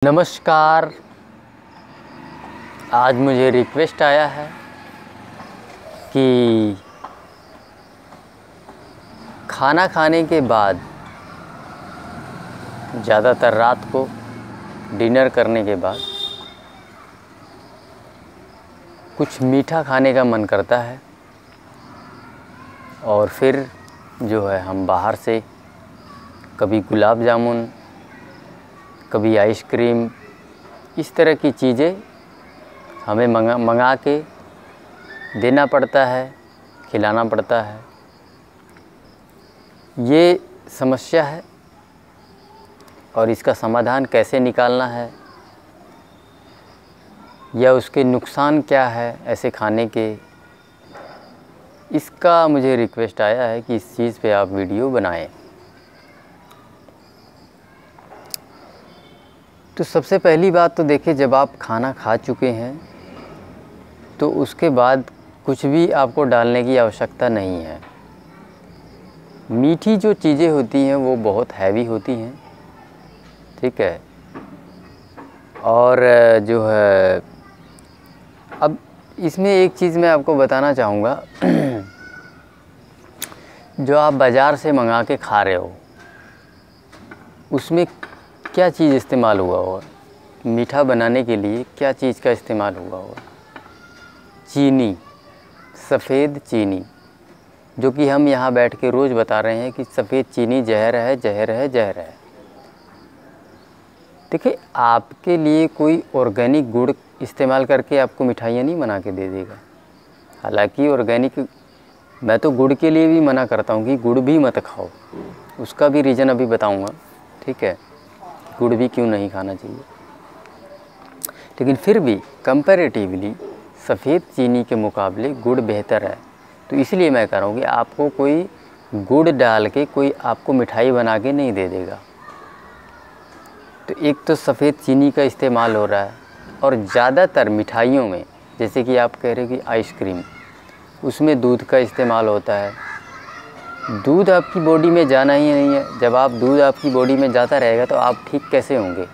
नमस्कार। आज मुझे रिक्वेस्ट आया है कि खाना खाने के बाद ज़्यादातर रात को डिनर करने के बाद कुछ मीठा खाने का मन करता है और फिर जो है हम बाहर से कभी गुलाब जामुन, कभी आइसक्रीम, इस तरह की चीज़ें हमें मंगा के देना पड़ता है, खिलाना पड़ता है। ये समस्या है और इसका समाधान कैसे निकालना है या उसके नुकसान क्या है ऐसे खाने के, इसका मुझे रिक्वेस्ट आया है कि इस चीज़ पे आप वीडियो बनाएं। तो सबसे पहली बात तो देखिए, जब आप खाना खा चुके हैं तो उसके बाद कुछ भी आपको डालने की आवश्यकता नहीं है। मीठी जो चीज़ें होती हैं वो बहुत हैवी होती हैं, ठीक है। और जो है अब इसमें एक चीज़ मैं आपको बताना चाहूँगा जो आप बाज़ार से मंगा के खा रहे हो उसमें क्या चीज़ इस्तेमाल हुआ होगा, मीठा बनाने के लिए क्या चीज़ का इस्तेमाल हुआ होगा? चीनी, सफ़ेद चीनी, जो कि हम यहाँ बैठ के रोज़ बता रहे हैं कि सफ़ेद चीनी जहर है, जहर है, जहर है। देखिए, आपके लिए कोई ऑर्गेनिक गुड़ इस्तेमाल करके आपको मिठाइयाँ नहीं बना के दे देगा। हालांकि ऑर्गेनिक, मैं तो गुड़ के लिए भी मना करता हूँ कि गुड़ भी मत खाओ, उसका भी रीज़न अभी बताऊँगा, ठीक है, गुड़ भी क्यों नहीं खाना चाहिए। लेकिन फिर भी कंपैरेटिवली सफ़ेद चीनी के मुकाबले गुड़ बेहतर है। तो इसलिए मैं कह रहा हूँ कि आपको कोई गुड़ डाल के कोई आपको मिठाई बना के नहीं दे देगा। तो एक तो सफ़ेद चीनी का इस्तेमाल हो रहा है और ज़्यादातर मिठाइयों में, जैसे कि आप कह रहे हो कि आइसक्रीम, उसमें दूध का इस्तेमाल होता है। दूध आपकी बॉडी में जाना ही नहीं है। जब आप दूध आपकी बॉडी में जाता रहेगा तो आप ठीक कैसे होंगे?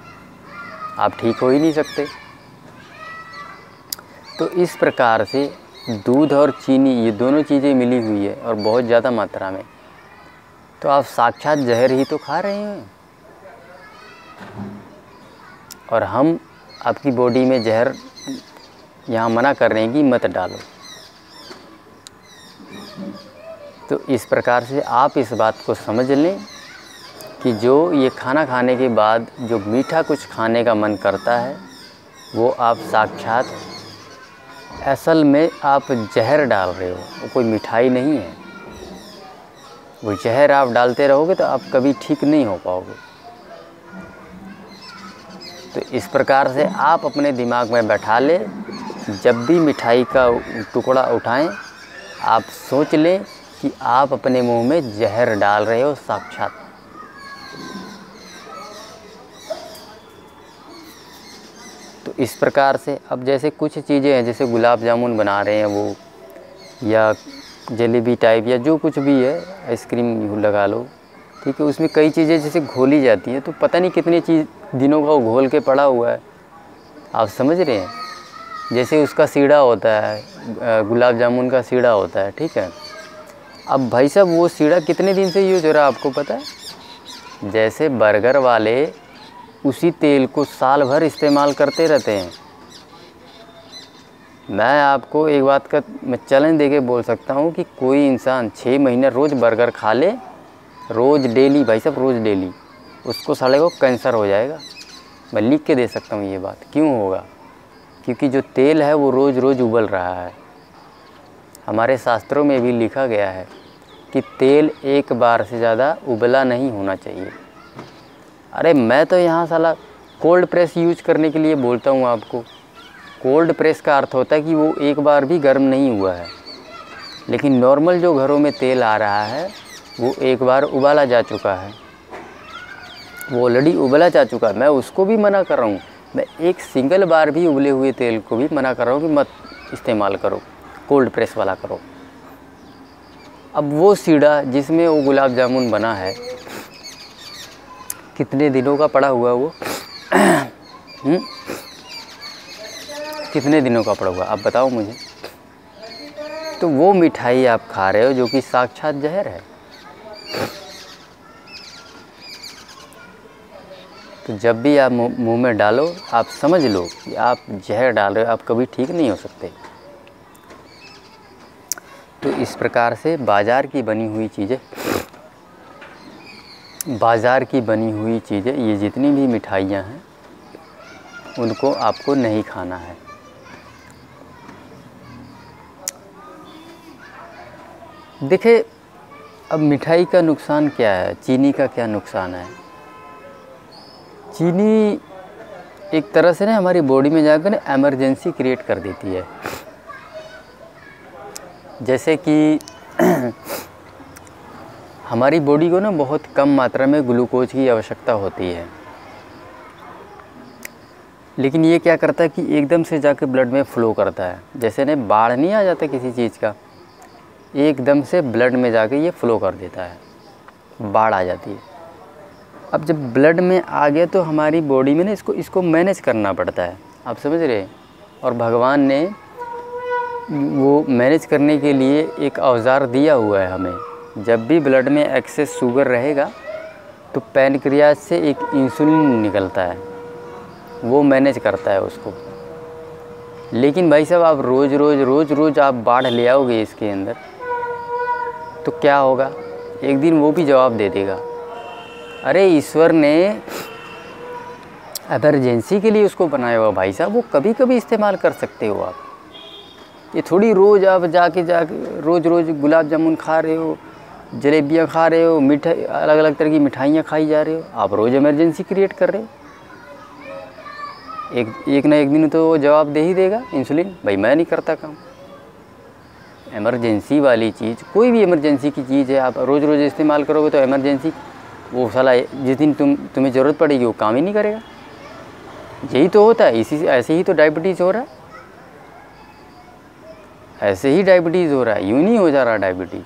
आप ठीक हो ही नहीं सकते। तो इस प्रकार से दूध और चीनी, ये दोनों चीज़ें मिली हुई है और बहुत ज़्यादा मात्रा में, तो आप साक्षात जहर ही तो खा रहे हैं। और हम आपकी बॉडी में जहर यहाँ मना कर रहे हैं कि मत डालो। तो इस प्रकार से आप इस बात को समझ लें कि जो ये खाना खाने के बाद जो मीठा कुछ खाने का मन करता है वो आप साक्षात, असल में आप जहर डाल रहे हो, वो कोई मिठाई नहीं है। वो जहर आप डालते रहोगे तो आप कभी ठीक नहीं हो पाओगे। तो इस प्रकार से आप अपने दिमाग में बैठा लें, जब भी मिठाई का टुकड़ा उठाएं आप सोच लें कि आप अपने मुंह में जहर डाल रहे हो साक्षात। तो इस प्रकार से अब जैसे कुछ चीज़ें हैं, जैसे गुलाब जामुन बना रहे हैं वो, या जलेबी टाइप, या जो कुछ भी है, आइसक्रीम लगा लो, ठीक है, उसमें कई चीज़ें जैसे घोली जाती हैं, तो पता नहीं कितनी दिनों का वो घोल के पड़ा हुआ है। आप समझ रहे हैं? जैसे उसका सीढ़ा होता है, गुलाब जामुन का सीढ़ा होता है, ठीक है। अब भाई साहब वो सीढ़ा कितने दिन से यूज हो रहा है आपको पता है? जैसे बर्गर वाले उसी तेल को साल भर इस्तेमाल करते रहते हैं। मैं आपको एक बात का मैं चैलेंज देके बोल सकता हूँ कि कोई इंसान 6 महीने रोज़ बर्गर खा ले, रोज़ डेली, भाई साहब रोज़ डेली, उसको साले को कैंसर हो जाएगा। मैं लिख के दे सकता हूँ ये बात। क्यों होगा? क्योंकि जो तेल है वो रोज़ रोज़ उबल रहा है। हमारे शास्त्रों में भी लिखा गया है कि तेल एक बार से ज़्यादा उबला नहीं होना चाहिए। अरे मैं तो यहाँ साला कोल्ड प्रेस यूज करने के लिए बोलता हूँ आपको। कोल्ड प्रेस का अर्थ होता है कि वो एक बार भी गर्म नहीं हुआ है। लेकिन नॉर्मल जो घरों में तेल आ रहा है वो एक बार उबाला जा चुका है, वो ऑलरेडी उबला जा चुका है। मैं उसको भी मना कर रहा हूँ। मैं एक सिंगल बार भी उबले हुए तेल को भी मना कर रहा हूँ कि मत इस्तेमाल करो, कोल्ड प्रेस वाला करो। अब वो सीढ़ा जिसमें वो गुलाब जामुन बना है, कितने दिनों का पड़ा हुआ वो कितने दिनों का पड़ा हुआ आप बताओ मुझे। तो वो मिठाई आप खा रहे हो जो कि साक्षात जहर है। तो जब भी आप मुंह में डालो आप समझ लो कि आप जहर डाल रहे हो, आप कभी ठीक नहीं हो सकते। तो इस प्रकार से बाज़ार की बनी हुई चीज़ें ये जितनी भी मिठाइयाँ हैं उनको आपको नहीं खाना है। देखिए अब मिठाई का नुकसान क्या है, चीनी का क्या नुकसान है। चीनी एक तरह से ना हमारी बॉडी में जाकर ना एमरजेंसी क्रिएट कर देती है। जैसे कि हमारी बॉडी को ना बहुत कम मात्रा में ग्लूकोज की आवश्यकता होती है, लेकिन ये क्या करता है कि एकदम से जाके ब्लड में फ़्लो करता है। जैसे ना बाढ़ नहीं आ जाता किसी चीज़ का, एकदम से ब्लड में जाके ये फ़्लो कर देता है, बाढ़ आ जाती है। अब जब ब्लड में आ गया तो हमारी बॉडी में ना इसको मैनेज करना पड़ता है, आप समझ रहे हैं। और भगवान ने वो मैनेज करने के लिए एक औजार दिया हुआ है हमें। जब भी ब्लड में एक्सेस शुगर रहेगा तो पैनक्रियाज से एक इंसुलिन निकलता है, वो मैनेज करता है उसको। लेकिन भाई साहब आप रोज़ आप बाढ़ ले आओगे इसके अंदर तो क्या होगा, एक दिन वो भी जवाब दे देगा। अरे ईश्वर ने एमरजेंसी के लिए उसको बनाया हुआ भाई साहब, वो कभी कभी इस्तेमाल कर सकते हो आप। ये थोड़ी रोज़ आप जाके रोज़ गुलाब जामुन खा रहे हो, जलेबियाँ खा रहे हो, मिठाई अलग अलग तरह की मिठाइयाँ खाई जा रहे हो, आप रोज़ इमरजेंसी क्रिएट कर रहे हो। एक ना एक दिन तो वो जवाब दे ही देगा इंसुलिन, भाई मैं नहीं करता काम। इमरजेंसी वाली चीज़, कोई भी इमरजेंसी की चीज़ है, आप रोज़ इस्तेमाल करोगे तो इमरजेंसी वो साला जिस दिन तुम्हें ज़रूरत पड़ेगी वो काम ही नहीं करेगा। यही तो होता है, इसी से ऐसे ही तो डायबिटीज़ हो रहा है, ऐसे ही डायबिटीज़ हो रहा है, यूँ नहीं हो जा रहा डायबिटीज़।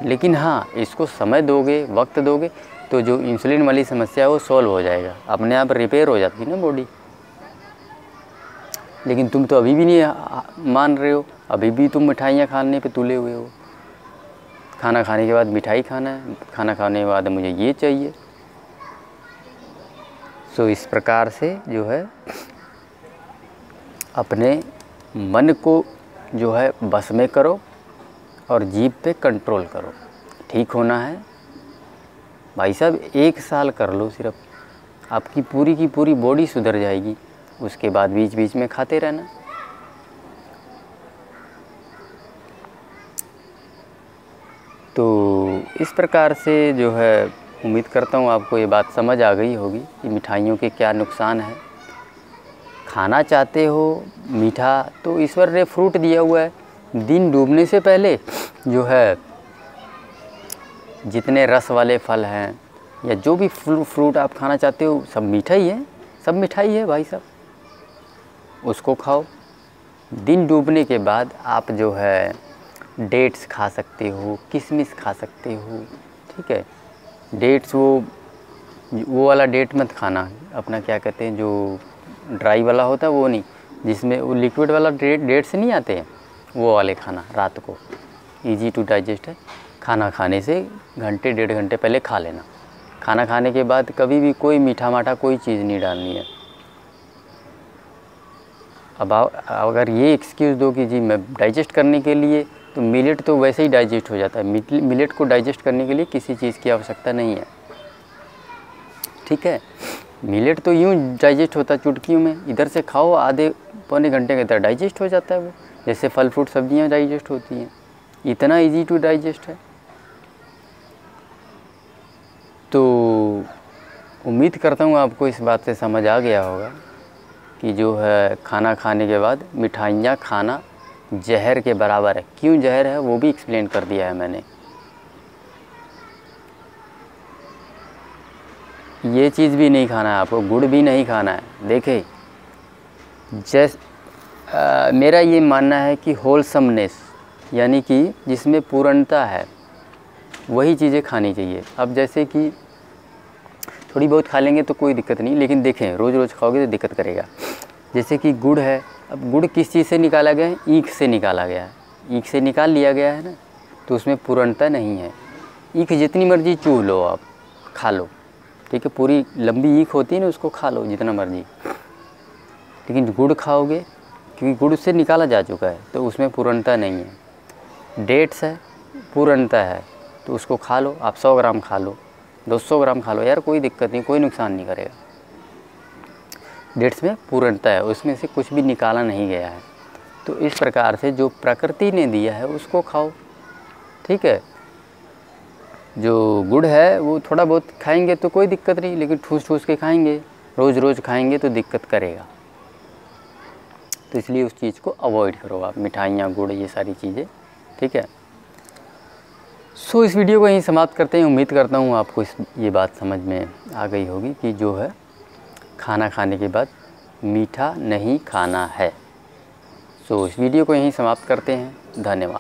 लेकिन हाँ, इसको समय दोगे, वक्त दोगे तो जो इंसुलिन वाली समस्या है वो सॉल्व हो जाएगा, अपने आप रिपेयर हो जाती है ना बॉडी। लेकिन तुम तो अभी भी नहीं मान रहे हो, अभी भी तुम मिठाइयाँ खाने पे तुले हुए हो। खाना खाने के बाद मिठाई खाना है, खाना खाने के बाद मुझे ये चाहिए। सो इस प्रकार से जो है अपने मन को जो है बस में करो और जीभ पे कंट्रोल करो। ठीक होना है भाई साहब, 1 साल कर लो सिर्फ, आपकी पूरी की पूरी बॉडी सुधर जाएगी। उसके बाद बीच बीच में खाते रहना। तो इस प्रकार से जो है उम्मीद करता हूँ आपको ये बात समझ आ गई होगी कि मिठाइयों के क्या नुकसान है। खाना चाहते हो मीठा तो ईश्वर ने फ्रूट दिया हुआ है। दिन डूबने से पहले जो है जितने रस वाले फल हैं या जो भी फ्रूट आप खाना चाहते हो सब मीठा ही है, सब मिठाई है भाई साहब, उसको खाओ। दिन डूबने के बाद आप जो है डेट्स खा सकते हो, किशमिश खा सकते हो, ठीक है। डेट्स वो वाला डेट मत खाना, अपना क्या कहते हैं जो ड्राई वाला होता है वो नहीं, जिसमें वो लिक्विड वाला डेट्स नहीं आते हैं, वो वाले खाना। रात को इजी टू डाइजेस्ट है, खाना खाने से घंटे 1.5 घंटे पहले खा लेना। खाना खाने के बाद कभी भी कोई मीठा माठा कोई चीज़ नहीं डालनी है। अब अगर ये एक्सक्यूज़ दो कि जी मैं डाइजेस्ट करने के लिए, तो मिलेट तो वैसे ही डाइजेस्ट हो जाता है। मिलेट को डाइजेस्ट करने के लिए किसी चीज़ की आवश्यकता नहीं है, ठीक है। मिलेट तो यूँ डाइजेस्ट होता है चुटकियों में, इधर से खाओ आधे पौने घंटे के अंदर डाइजेस्ट हो जाता है वो, जैसे फल फ्रूट सब्जियां डाइजेस्ट होती हैं, इतना इजी टू डाइजेस्ट है। तो उम्मीद करता हूँ आपको इस बात से समझ आ गया होगा कि जो है खाना खाने के बाद मिठाइयाँ खाना जहर के बराबर है। क्यों जहर है वो भी एक्सप्लेन कर दिया है मैंने। ये चीज़ भी नहीं खाना है आपको, गुड़ भी नहीं खाना है। देखे मेरा ये मानना है कि होलसमनेस यानी कि जिसमें पूर्णता है वही चीज़ें खानी चाहिए। अब जैसे कि थोड़ी बहुत खा लेंगे तो कोई दिक्कत नहीं, लेकिन देखें रोज़ रोज़ खाओगे तो दिक्कत करेगा। जैसे कि गुड़ है, अब गुड़ किस चीज़ से निकाला गया है? ईख से निकाला गया है। ईख से निकाल लिया गया है ना, तो उसमें पूर्णता नहीं है। ईख जितनी मर्जी चूह लो आप, खा लो, ठीक है, पूरी लंबी ईख होती है ना, उसको खा लो जितना मर्जी। लेकिन गुड़ खाओगे, क्योंकि गुड़ से निकाला जा चुका है, तो उसमें पूर्णता नहीं है। डेट्स है, पूर्णता है, तो उसको खा लो आप। 100 ग्राम खा लो, 200 ग्राम खा लो यार, कोई दिक्कत नहीं, कोई नुकसान नहीं करेगा। डेट्स में पूर्णता है, उसमें से कुछ भी निकाला नहीं गया है। तो इस प्रकार से जो प्रकृति ने दिया है उसको खाओ, ठीक है। जो गुड़ है वो थोड़ा बहुत खाएंगे तो कोई दिक्कत नहीं, लेकिन ठूस ठूस के खाएंगे, रोज़ रोज़ खाएंगे तो दिक्कत करेगा। तो इसलिए उस चीज़ को अवॉइड करो आप, मिठाइयाँ, गुड़, ये सारी चीज़ें, ठीक है। सो इस वीडियो को यहीं समाप्त करते हैं। उम्मीद करता हूँ आपको ये बात समझ में आ गई होगी कि जो है खाना खाने के बाद मीठा नहीं खाना है। सो इस वीडियो को यहीं समाप्त करते हैं। धन्यवाद।